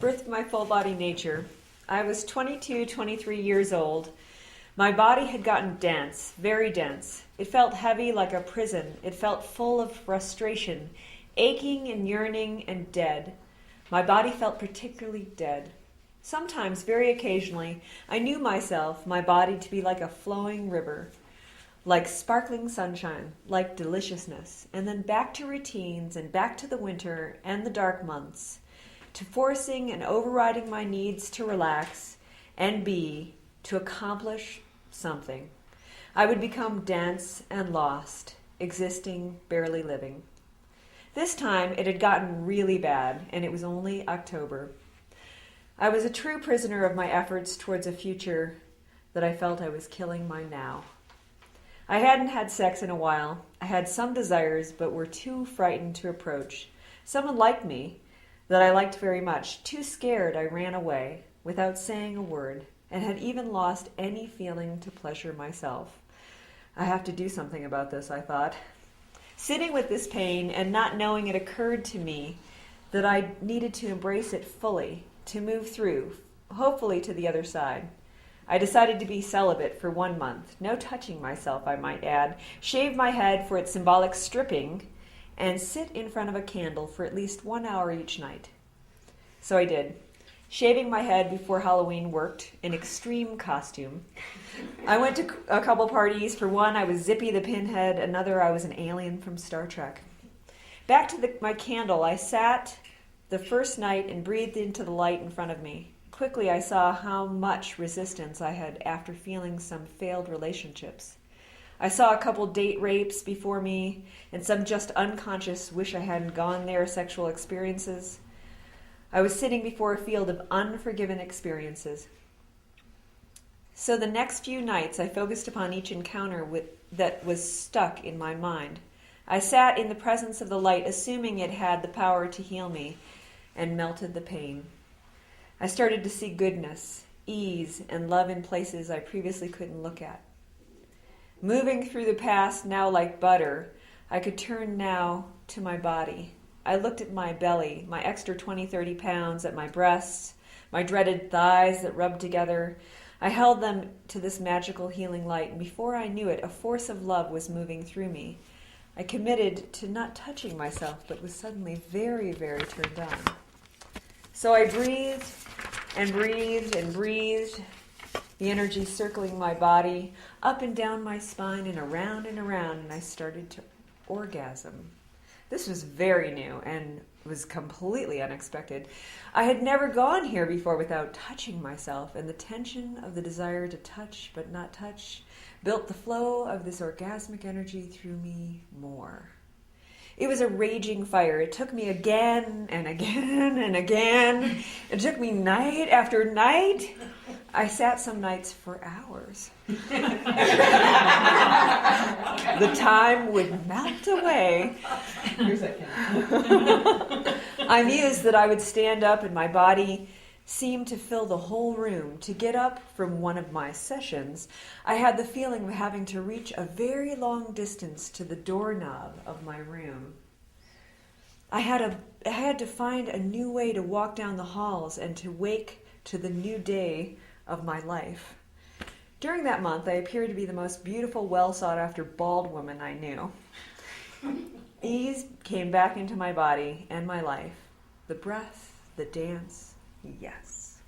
birthed my full-body nature. I was 22, 23 years old. My body had gotten dense, very dense. It felt heavy like a prison. It felt full of frustration, aching and yearning and dead. My body felt particularly dead. Sometimes, very occasionally, I knew myself, my body, to be like a flowing river, like sparkling sunshine, like deliciousness, and then back to routines and back to the winter and the dark months, to forcing and overriding my needs to relax and be, to accomplish something. I would become dense and lost, existing, barely living. This time it had gotten really bad, and it was only October. I was a true prisoner of my efforts towards a future that I felt I was killing my now. I hadn't had sex in a while. I had some desires, but were too frightened to approach. Someone liked me, that I liked very much. Too scared, I ran away, without saying a word, and had even lost any feeling to pleasure myself. I have to do something about this, I thought. Sitting with this pain and not knowing, it occurred to me that I needed to embrace it fully, to move through, hopefully to the other side. I decided to be celibate for 1 month, no touching myself, I might add, shave my head for its symbolic stripping, and sit in front of a candle for at least 1 hour each night. So I did. Shaving my head before Halloween worked, in extreme costume. I went to a couple parties. For one, I was Zippy the Pinhead. Another, I was an alien from Star Trek. Back to my candle, I sat the first night and breathed into the light in front of me. Quickly, I saw how much resistance I had after feeling some failed relationships. I saw a couple date rapes before me and some just unconscious wish I hadn't gone there sexual experiences. I was sitting before a field of unforgiven experiences. So the next few nights, I focused upon each encounter that was stuck in my mind. I sat in the presence of the light, assuming it had the power to heal me, and melted the pain. I started to see goodness, ease, and love in places I previously couldn't look at. Moving through the past now like butter, I could turn now to my body. I looked at my belly, my extra 20, 30 pounds, at my breasts, my dreaded thighs that rubbed together. I held them to this magical healing light, and before I knew it, a force of love was moving through me. I committed to not touching myself, but was suddenly very, very turned on. So I breathed and breathed and breathed, the energy circling my body, up and down my spine and around, and I started to orgasm. This was very new and was completely unexpected. I had never gone here before without touching myself, and the tension of the desire to touch but not touch built the flow of this orgasmic energy through me more. It was a raging fire. It took me again and again and again. It took me night after night. I sat some nights for hours. The time would melt away. I mused that I would stand up and my body seemed to fill the whole room. To get up from one of my sessions, I had the feeling of having to reach a very long distance to the doorknob of my room. I had to find a new way to walk down the halls and to wake to the new day of my life. During that month, I appeared to be the most beautiful, well-sought-after bald woman I knew. Ease came back into my body and my life. The breath, the dance, yes.